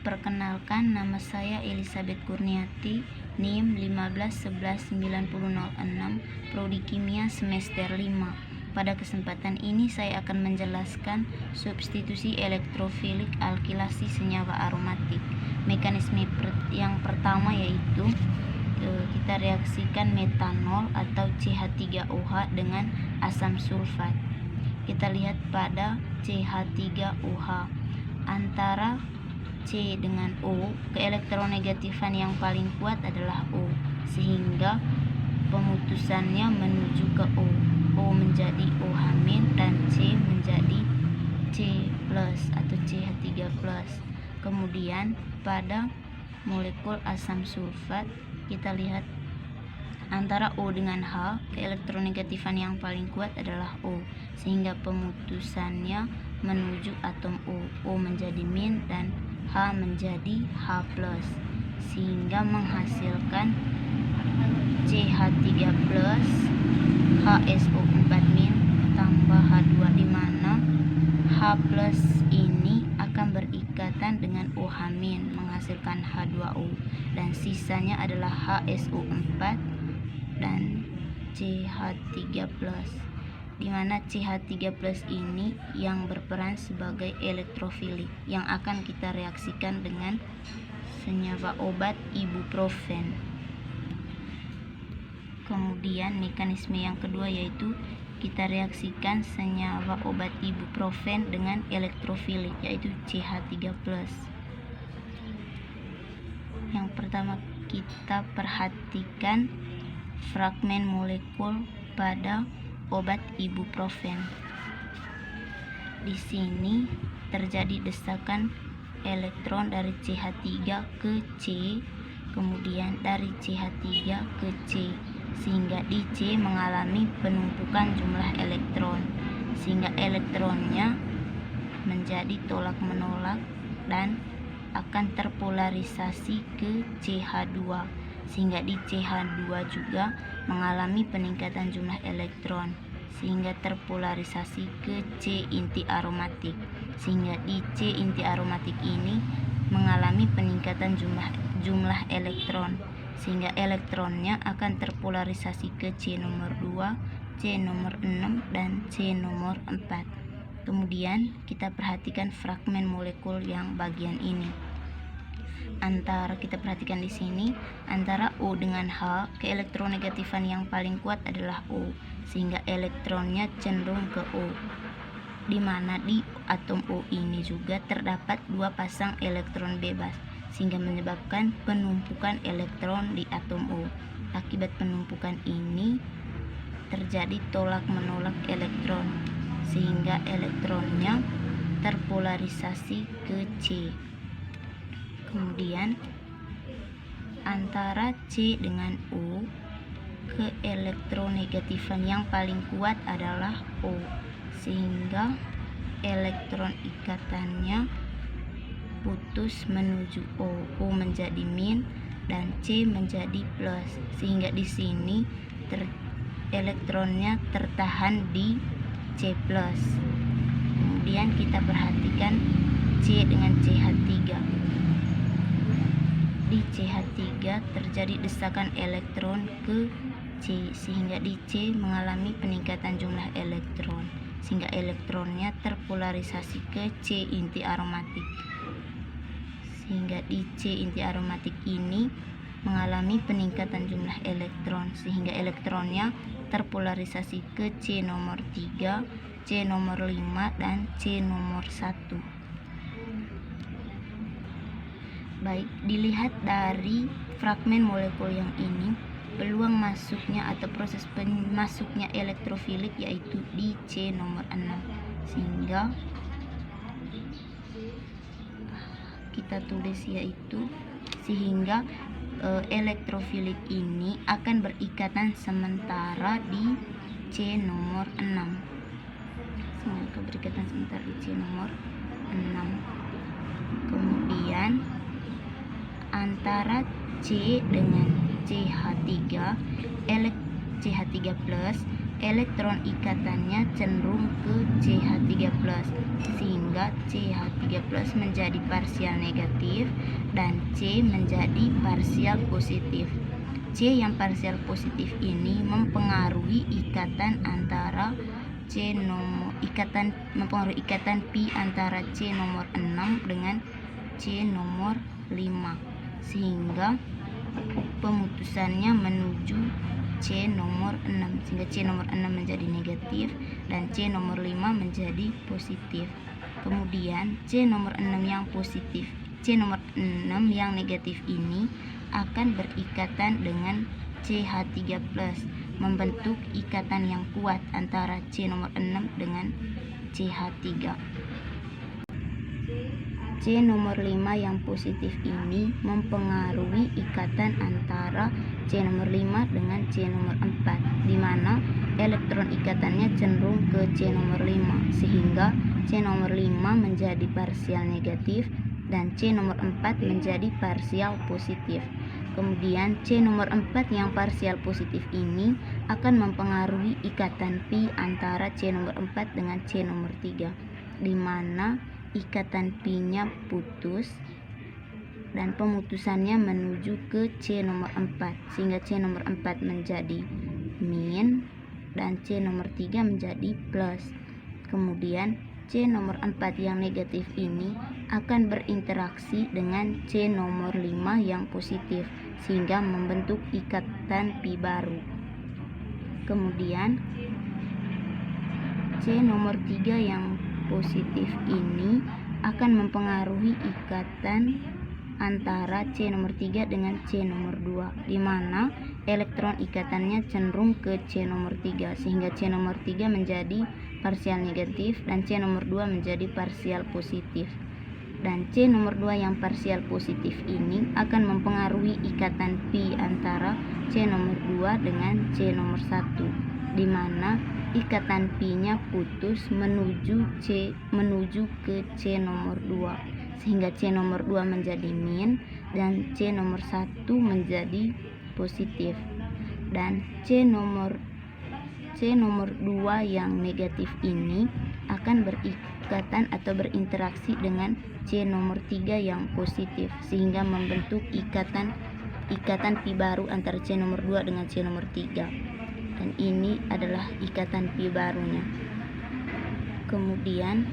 Perkenalkan, nama saya Elizabeth Kurniati, NIM 15119006, Prodi Kimia semester 5. Pada kesempatan ini saya akan menjelaskan substitusi elektrofilik alkilasi senyawa aromatik. Mekanisme yang pertama yaitu kita reaksikan metanol atau CH3OH dengan asam sulfat. Kita lihat pada CH3OH antara C dengan O, keelektronegatifan yang paling kuat adalah O, sehingga pemutusannya menuju ke O. O menjadi OH- dan C menjadi C+ atau CH3+. Kemudian pada molekul asam sulfat kita lihat antara O dengan H, keelektronegatifan yang paling kuat adalah O, sehingga pemutusannya menuju atom O. O menjadi min dan H menjadi H+, sehingga menghasilkan CH3+, HSO4- tambah H2, di mana H+ ini akan berikatan dengan OH- menghasilkan H2O, dan sisanya adalah HSO4 dan CH3+, di mana CH3+ ini yang berperan sebagai elektrofilik yang akan kita reaksikan dengan senyawa obat ibuprofen. Kemudian mekanisme yang kedua yaitu kita reaksikan senyawa obat ibuprofen dengan elektrofilik yaitu CH3+. Yang pertama kita perhatikan fragmen molekul pada obat ibuprofen. Di sini terjadi desakan elektron dari CH3 ke C, kemudian dari CH3 ke C, sehingga di C mengalami penumpukan jumlah elektron, sehingga elektronnya menjadi tolak-menolak dan akan terpolarisasi ke CH2, sehingga di CH2 juga mengalami peningkatan jumlah elektron sehingga terpolarisasi ke C inti aromatik, sehingga di C inti aromatik ini mengalami peningkatan jumlah elektron sehingga elektronnya akan terpolarisasi ke C nomor 2, C nomor 6 dan C nomor 4. Kemudian kita perhatikan fragmen molekul yang bagian ini. Kita perhatikan di sini antara O dengan H, keelektronegatifan yang paling kuat adalah O, sehingga elektronnya cenderung ke O, di mana di atom O ini juga terdapat dua pasang elektron bebas, sehingga menyebabkan penumpukan elektron di atom O. Akibat penumpukan ini terjadi tolak-menolak elektron, sehingga elektronnya terpolarisasi ke C. Kemudian antara C dengan O, keelektronegatifan yang paling kuat adalah O, sehingga elektron ikatannya putus menuju O. O menjadi min dan C menjadi plus, sehingga di sini elektronnya tertahan di C+. Kemudian kita perhatikan C dengan CH3. Di CH3 terjadi desakan elektron ke C, sehingga di C mengalami peningkatan jumlah elektron, sehingga elektronnya terpolarisasi ke C inti aromatik, sehingga di C inti aromatik ini mengalami peningkatan jumlah elektron, sehingga elektronnya terpolarisasi ke C nomor 3, C nomor 5 dan C nomor 1. Baik, dilihat dari fragmen molekul yang ini, peluang masuknya atau proses masuknya elektrofilik yaitu di C nomor 6, sehingga kita tulis yaitu sehingga elektrofilik ini akan berikatan sementara di C nomor 6. Sehingga berikatan sementara di C nomor 6. Kemudian antara C dengan CH3, CH3+, elektron ikatannya cenderung ke CH3+, sehingga CH3+ menjadi parsial negatif dan C menjadi parsial positif. C yang parsial positif ini mempengaruhi ikatan antara mempengaruhi ikatan pi antara C nomor 6 dengan C nomor 5, sehingga pemutusannya menuju C nomor 6, sehingga C nomor 6 menjadi negatif dan C nomor 5 menjadi positif. Kemudian C nomor 6 yang positif, C nomor 6 yang negatif ini akan berikatan dengan CH3+, membentuk ikatan yang kuat antara C nomor 6 dengan CH3. C nomor 5 yang positif ini mempengaruhi ikatan antara C nomor 5 dengan C nomor 4, di mana elektron ikatannya cenderung ke C nomor 5, sehingga C nomor 5 menjadi parsial negatif dan C nomor 4 menjadi parsial positif. Kemudian C nomor 4 yang parsial positif ini akan mempengaruhi ikatan pi antara C nomor 4 dengan C nomor 3, di mana ikatan pi-nya putus dan pemutusannya menuju ke C nomor 4, sehingga C nomor 4 menjadi min dan C nomor 3 menjadi plus. Kemudian C nomor 4 yang negatif ini akan berinteraksi dengan C nomor 5 yang positif, sehingga membentuk ikatan pi baru. Kemudian C nomor 3 yang positif ini akan mempengaruhi ikatan antara C nomor 3 dengan C nomor 2, di mana elektron ikatannya cenderung ke C nomor 3, sehingga C nomor 3 menjadi parsial negatif dan C nomor 2 menjadi parsial positif. Dan C nomor 2 yang parsial positif ini akan mempengaruhi ikatan pi antara C nomor 2 dengan C nomor 1, di mana ikatan pi-nya putus menuju ke C nomor 2, sehingga C nomor 2 menjadi min dan C nomor 1 menjadi positif. Dan C nomor 2 yang negatif ini akan berikatan atau berinteraksi dengan C nomor 3 yang positif, sehingga membentuk ikatan pi baru antara C nomor 2 dengan C nomor 3. Dan ini adalah ikatan pi barunya. Kemudian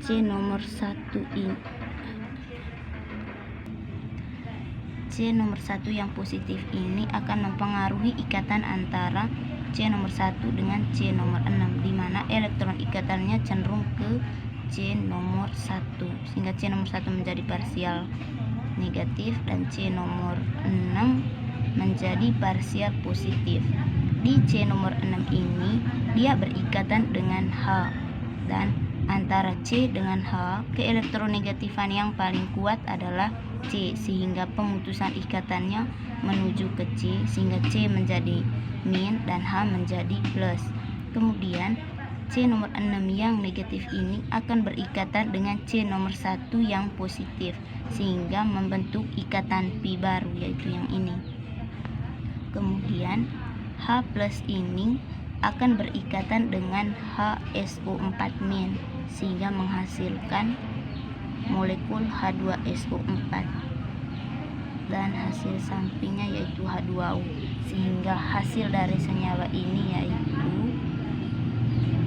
C nomor 1 yang positif ini akan mempengaruhi ikatan antara C nomor 1 dengan C nomor 6, di mana elektron ikatannya cenderung ke C nomor 1, sehingga C nomor 1 menjadi parsial negatif dan C nomor 6 menjadi parsial positif. Di C nomor 6 ini dia berikatan dengan H, dan antara C dengan H keelektronegatifan yang paling kuat adalah C, sehingga pemutusan ikatannya menuju ke C, sehingga C menjadi min dan H menjadi plus. Kemudian C nomor 6 yang negatif ini akan berikatan dengan C nomor 1 yang positif, sehingga membentuk ikatan pi baru, yaitu yang ini. Kemudian H plus ini akan berikatan dengan HSO4-, sehingga menghasilkan molekul H2SO4, dan hasil sampingnya yaitu H2O, sehingga hasil dari senyawa ini yaitu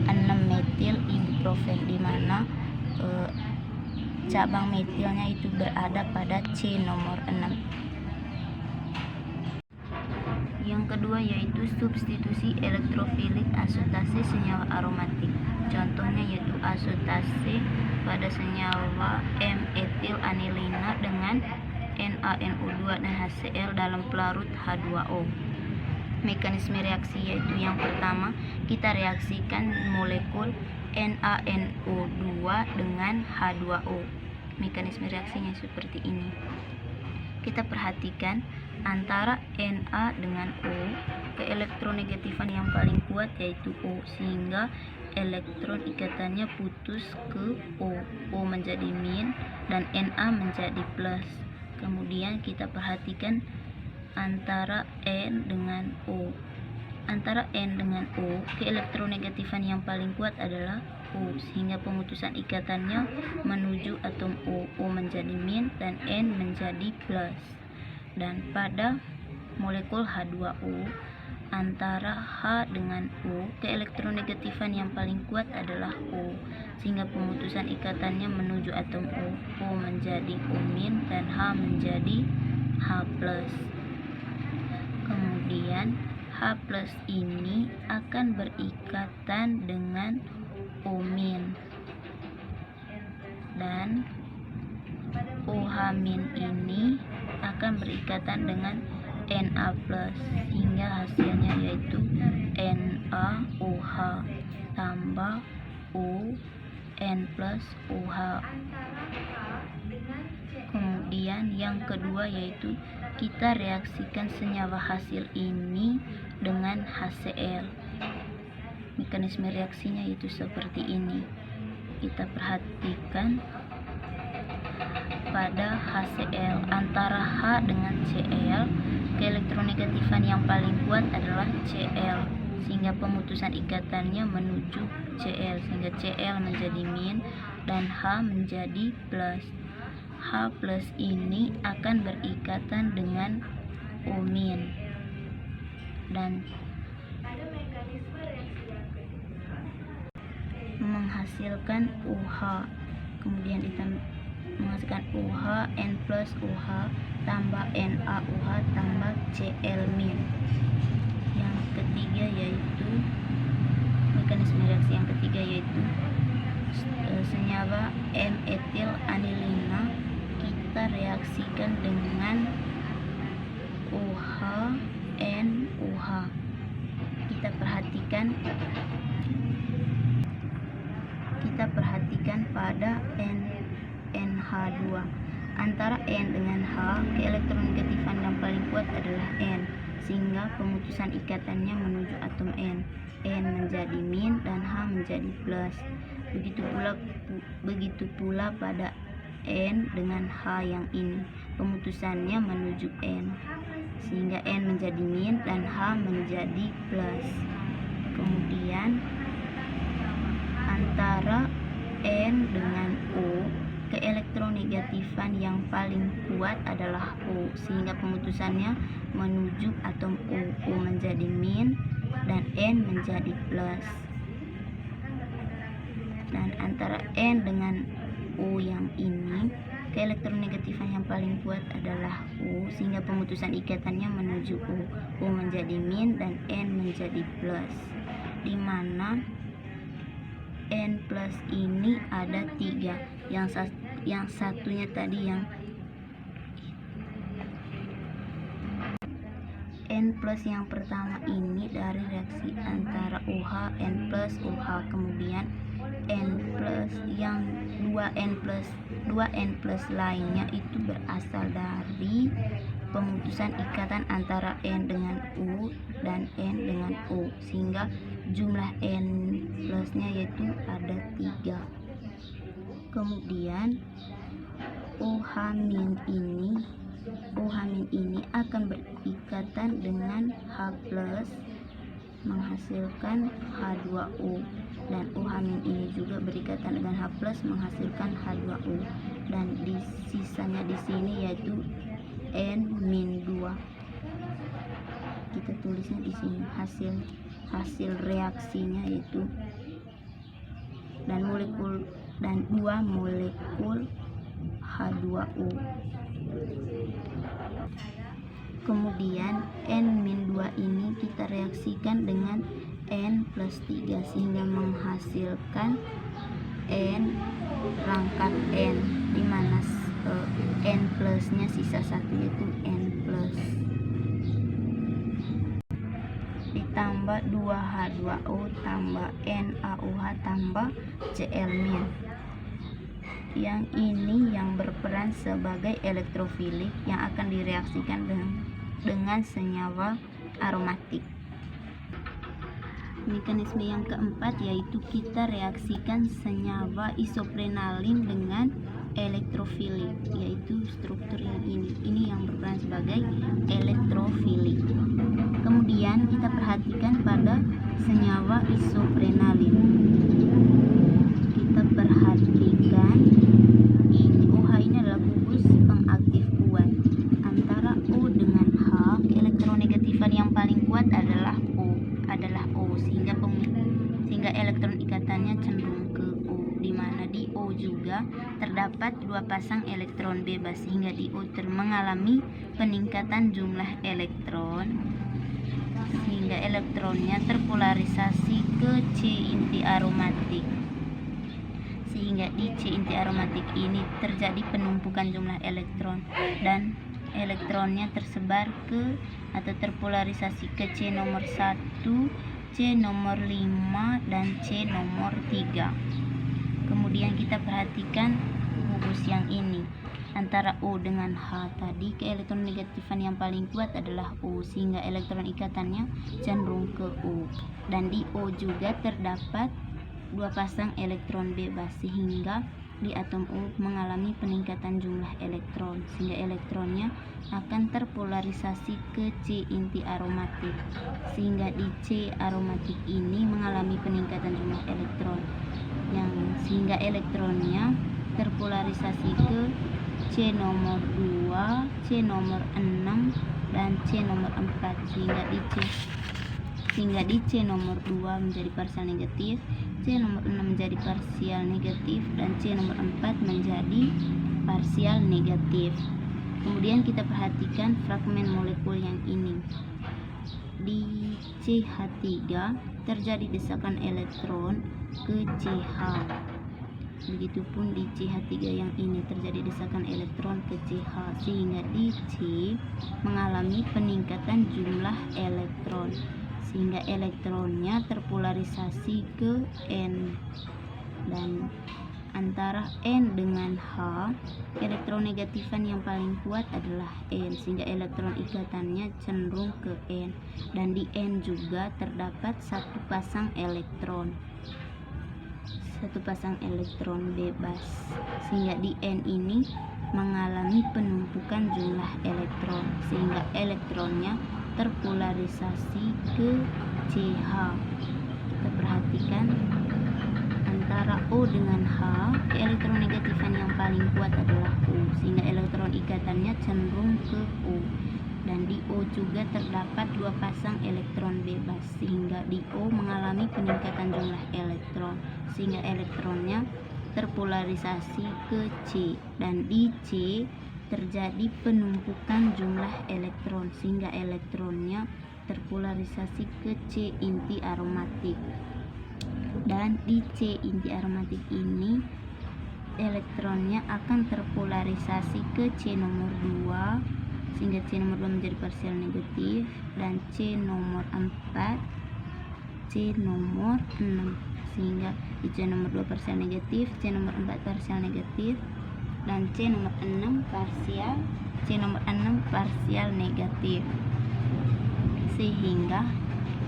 6-metil ibuprofen, di mana cabang metilnya itu berada pada C nomor 6. Yang kedua yaitu substitusi elektrofilik asotase senyawa aromatik. Contohnya yaitu asotase pada senyawa M-etilanilina dengan NaNO2 dan HCl dalam pelarut H2O. Mekanisme reaksi yaitu yang pertama, kita reaksikan molekul NaNO2 dengan H2O. Mekanisme reaksinya seperti ini. Kita perhatikan antara Na dengan O, keelektronegatifan yang paling kuat yaitu O, sehingga elektron ikatannya putus ke O. O menjadi min dan Na menjadi plus. Kemudian kita perhatikan antara N dengan O. Antara N dengan O, keelektronegatifan yang paling kuat adalah O, sehingga pemutusan ikatannya menuju atom O. O menjadi min dan N menjadi plus. Dan pada molekul H2O, antara H dengan O, keelektronegatifan yang paling kuat adalah O, sehingga pemutusan ikatannya menuju atom O. O menjadi O min dan H menjadi H plus. Kemudian H plus ini akan berikatan dengan O min, dan OH min ini akan berikatan dengan Na plus, hingga hasilnya yaitu NaOH tambah O N plus OH. Kemudian yang kedua yaitu kita reaksikan senyawa hasil ini dengan HCl. Mekanisme reaksinya yaitu seperti ini. Kita perhatikan pada HCl, antara H dengan Cl, keelektronegatifan yang paling kuat adalah Cl, sehingga pemutusan ikatannya menuju Cl, sehingga Cl menjadi min dan H menjadi plus. H plus ini akan berikatan dengan O min dan menghasilkan OH. Kemudian menghasilkan OH N plus OH tambah NaOH tambah Cl min. Yang ketiga yaitu mekanisme reaksi yang ketiga yaitu senyawa M-etil anilina kita reaksikan dengan OH NOH. Kita perhatikan pada NH2. Antara N dengan H, keelektronegatifan yang paling kuat adalah N, sehingga pemutusan ikatannya menuju atom N. N menjadi min dan H menjadi plus. Begitu pula pada N dengan H yang ini, pemutusannya menuju N, sehingga N menjadi min dan H menjadi plus. Kemudian antara N dengan O, keelektronegatifan yang paling kuat adalah O, sehingga pemutusannya menuju atom O. O menjadi min dan N menjadi plus. Dan antara N dengan O yang ini, keelektronegatifan yang paling kuat adalah O, sehingga pemutusan ikatannya menuju O. O menjadi min dan N menjadi plus, di mana N plus ini ada 3. Yang satunya tadi yang N plus yang pertama ini dari reaksi antara OH N plus OH, kemudian N plus yang 2N plus lainnya itu berasal dari pemutusan ikatan antara N dengan U dan N dengan O, sehingga jumlah N plusnya yaitu ada 3. Kemudian OH min ini akan berikatan dengan H plus menghasilkan H2O, dan OH min ini juga berikatan dengan H plus menghasilkan H2O, dan sisanya di sini yaitu N-2. Kita tulisnya di sini hasil reaksinya yaitu dan 2 molekul H2O. Kemudian N-2 ini kita reaksikan dengan N plus 3 sehingga menghasilkan N rangkat N, di mana N plusnya sisa 1 yaitu N plus, ditambah 2H2O tambah NaOH tambah Cl min. Yang ini yang berperan sebagai elektrofilik yang akan direaksikan dengan senyawa aromatik. Mekanisme yang keempat yaitu kita reaksikan senyawa isoprenalin dengan elektrofilik, yaitu struktur yang ini yang berperan sebagai elektrofilik. Kemudian kita perhatikan perhatikan pada senyawa isoprenalin. Kita perhatikan OH ini adalah gugus pengaktif kuat. Antara O dengan H, elektronegatifan yang paling kuat adalah O, sehingga elektron ikatannya cenderung ke O, di mana di O juga terdapat 2 pasang elektron bebas, sehingga di O mengalami peningkatan jumlah elektron, sehingga elektronnya terpolarisasi ke C inti aromatik. Sehingga di C inti aromatik ini terjadi penumpukan jumlah elektron dan elektronnya tersebar ke atau terpolarisasi ke C nomor 1, C nomor 5, dan C nomor 3. Kemudian kita perhatikan gugus yang ini. Antara O dengan H tadi, keelektronegatifan yang paling kuat adalah O, sehingga elektron ikatannya cenderung ke O. Dan di O juga terdapat 2 pasang elektron bebas, sehingga di atom O mengalami peningkatan jumlah elektron, sehingga elektronnya akan terpolarisasi ke C inti aromatik, sehingga di C aromatik ini mengalami peningkatan jumlah elektron, sehingga elektronnya terpolarisasi ke C nomor 2, C nomor 6, dan C nomor 4, sehingga di C nomor 2 menjadi parsial negatif, C nomor 6 menjadi parsial negatif, dan C nomor 4 menjadi parsial negatif. Kemudian kita perhatikan fragmen molekul yang ini. Di CH3 terjadi desakan elektron ke CH. Begitupun di CH3 yang ini terjadi desakan elektron ke CH, sehingga di C mengalami peningkatan jumlah elektron, sehingga elektronnya terpolarisasi ke N. Dan antara N dengan H, elektronegatifan yang paling kuat adalah N, sehingga elektron ikatannya cenderung ke N. Dan di N juga terdapat 1 pasang elektron bebas, sehingga di N ini mengalami penumpukan jumlah elektron, sehingga elektronnya terpolarisasi ke CH. Kita perhatikan antara O dengan H, keelektronegatifan yang paling kuat adalah O, sehingga elektron ikatannya cenderung ke O. Dan di O juga terdapat 2 pasang elektron bebas, sehingga di O mengalami peningkatan jumlah elektron, sehingga elektronnya terpolarisasi ke C. Dan di C terjadi penumpukan jumlah elektron, sehingga elektronnya terpolarisasi ke C inti aromatik. Dan di C inti aromatik ini elektronnya akan terpolarisasi ke C nomor 2, sehingga C nomor 2 menjadi parsial negatif, dan C nomor 4, C nomor 6, sehingga di C nomor 2 parsial negatif, C nomor 4 parsial negatif, dan C nomor 6 parsial negatif. Sehingga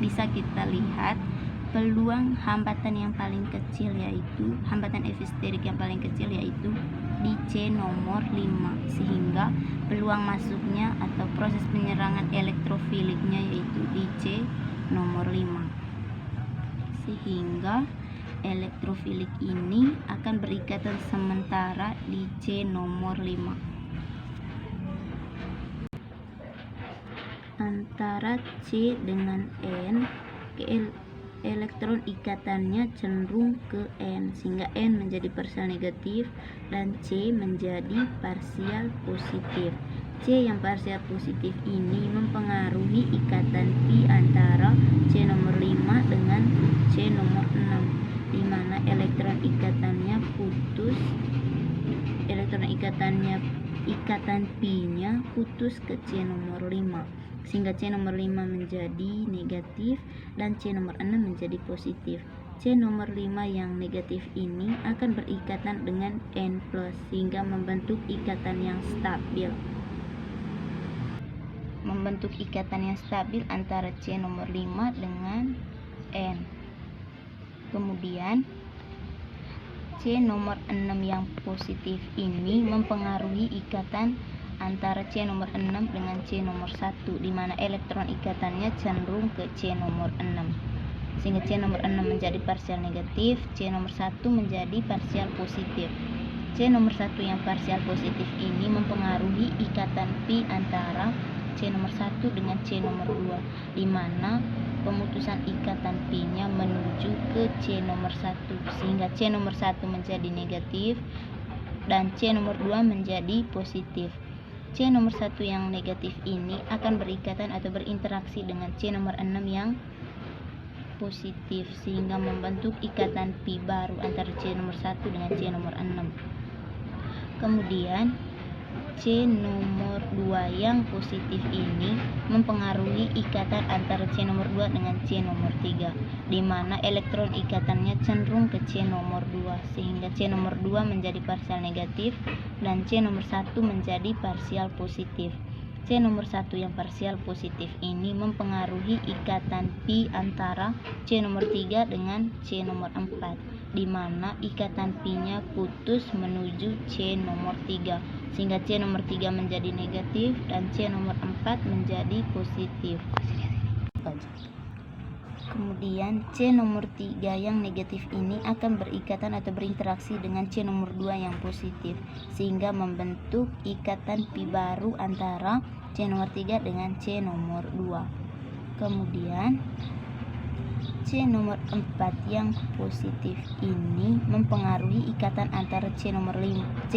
bisa kita lihat peluang hambatan yang paling kecil, yaitu hambatan episterik yang paling kecil, yaitu di C nomor 5, sehingga peluang masuknya atau proses penyerangan elektrofiliknya yaitu di C nomor 5, sehingga elektrofilik ini akan berikatan sementara di C nomor 5. Antara C dengan N, elektron ikatannya cenderung ke N, sehingga N menjadi parsial negatif dan C menjadi parsial positif. C yang parsial positif ini mempengaruhi ikatan pi antara C nomor 5 dengan C nomor 6, di mana ikatan ikatan pi-nya putus ke C nomor 5, sehingga C nomor 5 menjadi negatif dan C nomor 6 menjadi positif. C nomor 5 yang negatif ini akan berikatan dengan N+, sehingga membentuk ikatan yang stabil. Antara C nomor 5 dengan N. Kemudian C nomor 6 yang positif ini mempengaruhi ikatan antara C nomor 6 dengan C nomor 1, di mana elektron ikatannya cenderung ke C nomor 6. Sehingga C nomor 6 menjadi parsial negatif, C nomor 1 menjadi parsial positif. C nomor 1 yang parsial positif ini mempengaruhi ikatan pi antara C nomor 1 dengan C nomor 2, di mana pemutusan ikatan pi-nya menuju ke C nomor 1, sehingga C nomor 1 menjadi negatif dan C nomor 2 menjadi positif. C nomor 1 yang negatif ini akan berikatan atau berinteraksi dengan C nomor 6 yang positif, sehingga membentuk ikatan pi baru antara C nomor 1 dengan C nomor 6. Kemudian C nomor 2 yang positif ini mempengaruhi ikatan antara C nomor 2 dengan C nomor 3, di mana elektron ikatannya cenderung ke C nomor 2, sehingga C nomor 2 menjadi parsial negatif dan C nomor 1 menjadi parsial positif. C nomor 1 yang parsial positif ini mempengaruhi ikatan pi antara C nomor 3 dengan C nomor 4, di mana ikatan pi-nya putus menuju C nomor 3, sehingga C nomor 3 menjadi negatif dan C nomor 4 menjadi positif. Kemudian C nomor 3 yang negatif ini akan berikatan atau berinteraksi dengan C nomor 2 yang positif, sehingga membentuk ikatan pi baru antara C nomor 3 dengan C nomor 2. Kemudian C nomor 4 yang positif ini mempengaruhi ikatan antara C nomor 4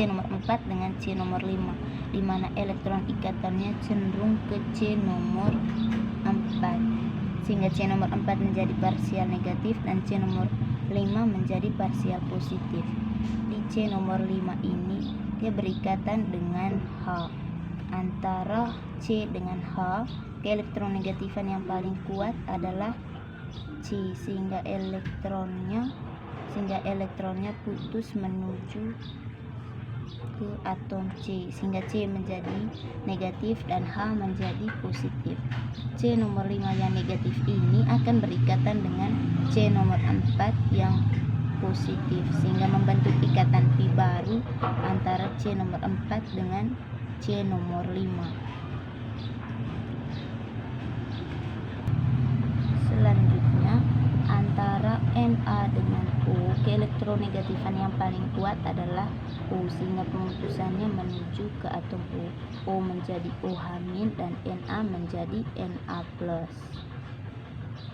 dengan C nomor 5, di mana elektron ikatannya cenderung ke C nomor 4, sehingga C nomor 4 menjadi parsial negatif dan C nomor 5 menjadi parsial positif. Di C nomor 5 ini dia berikatan dengan H. Antara C dengan H, keelektronegatifan yang paling kuat adalah C, sehingga elektronnya putus menuju ke atom C, sehingga C menjadi negatif dan H menjadi positif. C nomor 5 yang negatif ini akan berikatan dengan C nomor 4 yang positif, sehingga membentuk ikatan pi baru antara C nomor 4 dengan C nomor 5. Selanjutnya, antara Na dengan O, keelektronegatifan yang paling kuat adalah O, sehingga pemutusannya menuju ke atom O. O menjadi OH- dan Na menjadi Na+.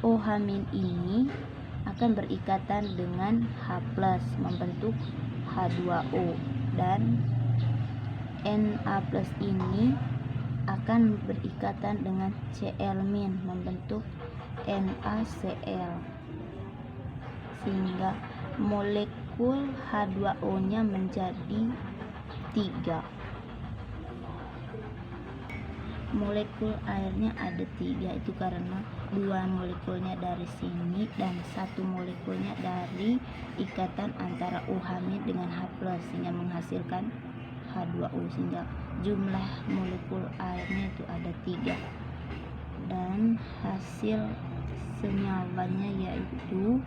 OH- ini akan berikatan dengan H+, membentuk H2O, dan Na+ ini akan berikatan dengan Cl- membentuk NaCl, sehingga molekul H2O-nya menjadi 3. Molekul airnya ada 3, itu karena 2 molekulnya dari sini dan 1 molekulnya dari ikatan antara OH- dengan H+, sehingga menghasilkan H2O, sehingga jumlah molekul airnya itu ada 3. Dan hasil senyawanya yaitu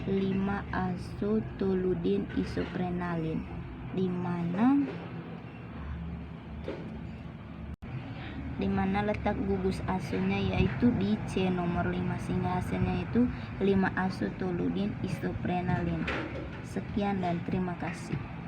5-azotoludin isoprenalin, di mana letak gugus azonya yaitu di C nomor 5, sehingga hasilnya itu 5-azotoludin isoprenalin. Sekian dan terima kasih.